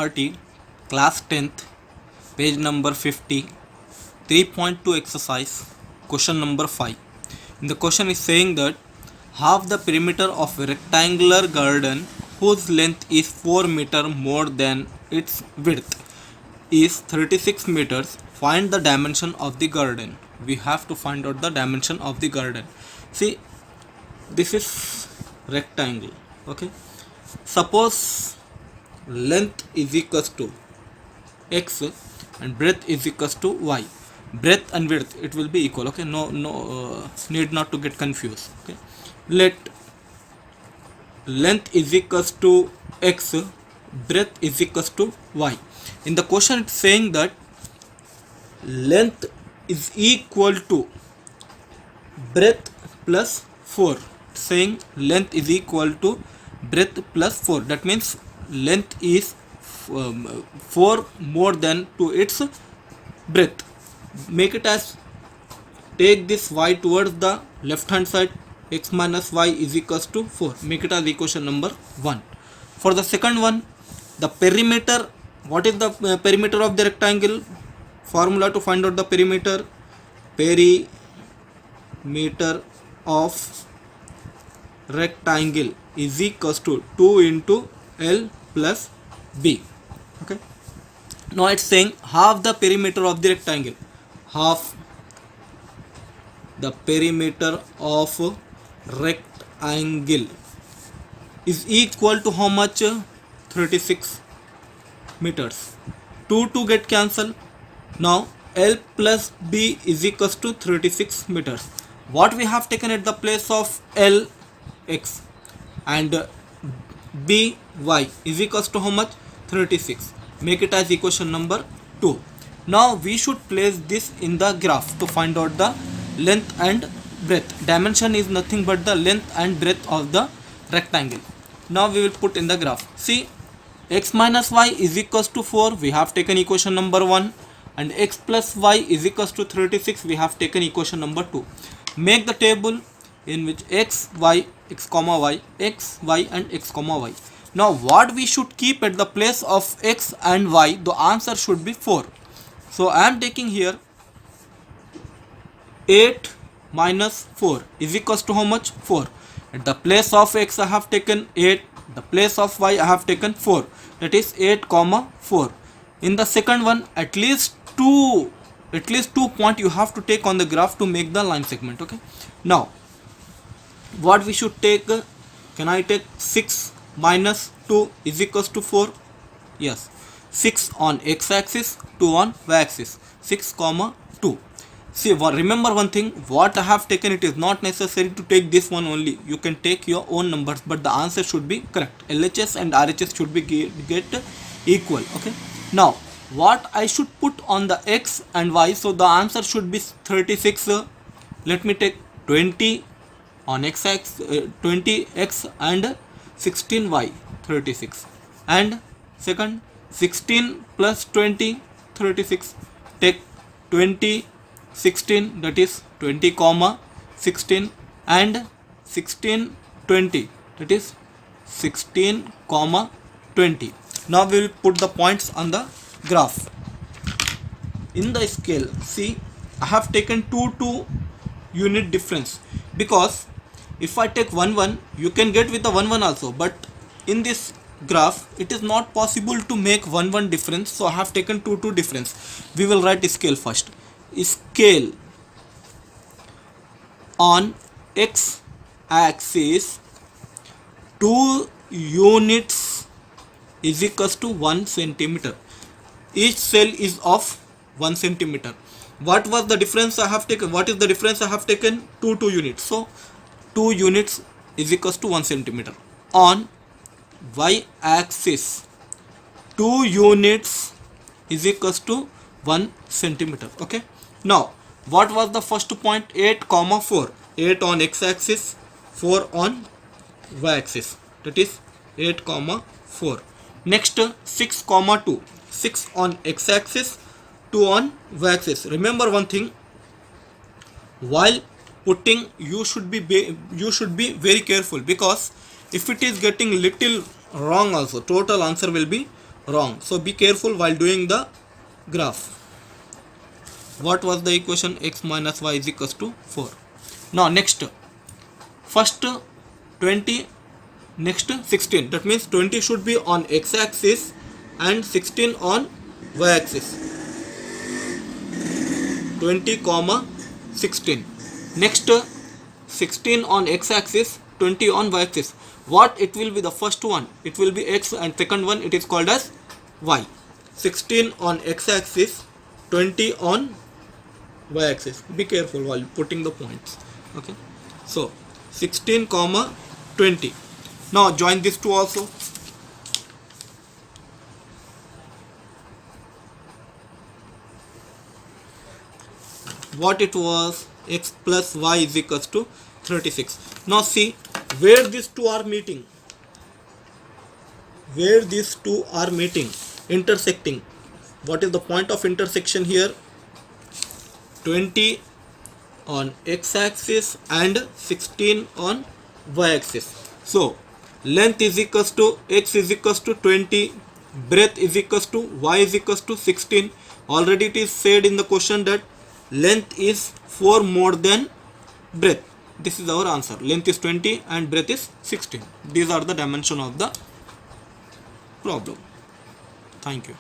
30, class 10th, page number 50, 3.2 exercise, question number 5. And the question is saying that half the perimeter of a rectangular garden whose length is 4 meter more than its width is 36 meters. Find the dimension of the garden. We have to find out the dimension of the garden. See, this is rectangle. Okay, suppose length is equals to x and breadth is equals to y. Breadth and width, it will be equal. Okay, no need not to get confused. Okay, let length is equals to x, breadth is equals to y. In the question it's saying that length is equal to breadth plus 4. Saying length is equal to breadth plus 4. That means length is 4 more than to its breadth. Make it as, take this y towards the left hand side, x minus y is equals to 4. Make it as equation number 1. For the second one, the perimeter, what is the perimeter of the rectangle? Formula to find out the perimeter: perimeter of rectangle is equals to 2 into L plus B. Okay, now it's saying half the perimeter of the rectangle. Half the perimeter of rectangle is equal to how much? 36 meters. 2 get cancelled. Now L plus B is equals to 36 meters. What we have taken at the place of L, x, and B, y is equals to how much? 36. Make it as equation number 2. Now we should place this in the graph to find out the length and breadth. Dimension is nothing but the length and breadth of the rectangle. Now we will put in the graph. See, x minus y is equals to 4. We have taken equation number 1. And x plus y is equals to 36. We have taken equation number 2. Make the table in which x, y, x comma y, x, y and x comma y. Now what we should keep at the place of x and y? The answer should be 4. So I am taking here 8 minus 4 is equals to how much? 4. At the place of x I have taken 8. The place of y I have taken 4. That is 8 comma 4. In the second one, at least two point you have to take on the graph to make the line segment. Okay, now what we should take? Can I take 6 minus 2 is equals to 4? Yes, 6 on x axis, 2 on y axis. 6 comma 2. See, remember one thing, what I have taken, it is not necessary to take this one only. You can take your own numbers, but the answer should be correct. LHS and RHS should be get equal. Okay, now what I should put on the x and y? So the answer should be 36. Let me take 20 on x axis, 20x and 16y, 36. And second, 16 plus 20, 36. Take 20, 16, that is 20 comma 16, and 16, 20, that is 16 comma 20. Now we will put the points on the graph. In the scale, see, I have taken 2 unit difference, because if I take 1 you can get with the 1 also, but in this graph it is not possible to make 1 difference, so I have taken 2 difference. We will write scale first. Scale on x axis 2 units is equals to 1 centimeter. Each cell is of 1 centimeter. What was the difference I have taken? What is the difference I have taken? 2 units. So 2 units is equals to 1 centimeter. On y axis 2 units is equals to 1 centimeter. Okay, now what was the first point? 8 comma 4. 8 on x axis, 4 on y axis, that is 8 comma 4. Next, 6 comma 2. 6 on x axis, 2 on y axis. Remember one thing, while putting you should be very careful, because if it is getting little wrong also, total answer will be wrong. So be careful while doing the graph. What was the equation? X minus y is equals to 4. Now next, first 20, next 16. That means 20 should be on x axis and 16 on y axis. 20 comma 16. Next 16 on x axis, 20 on y axis. What it will be? The first one it will be x, and second one it is called as y. 16 on x axis, 20 on y axis. Be careful while putting the points. Okay, so 16 comma 20. Now join these two also. What it was? X plus y is equals to 36. Now see where these two are meeting. Where these two are meeting, intersecting. What is the point of intersection here? 20 on x axis and 16 on y axis. So length is equals to x is equals to 20, breadth is equals to y is equals to 16. Already it is said in the question that length is 4 more than breadth. This is our answer. Length is 20 and breadth is 16. These are the dimension of the problem. Thank you.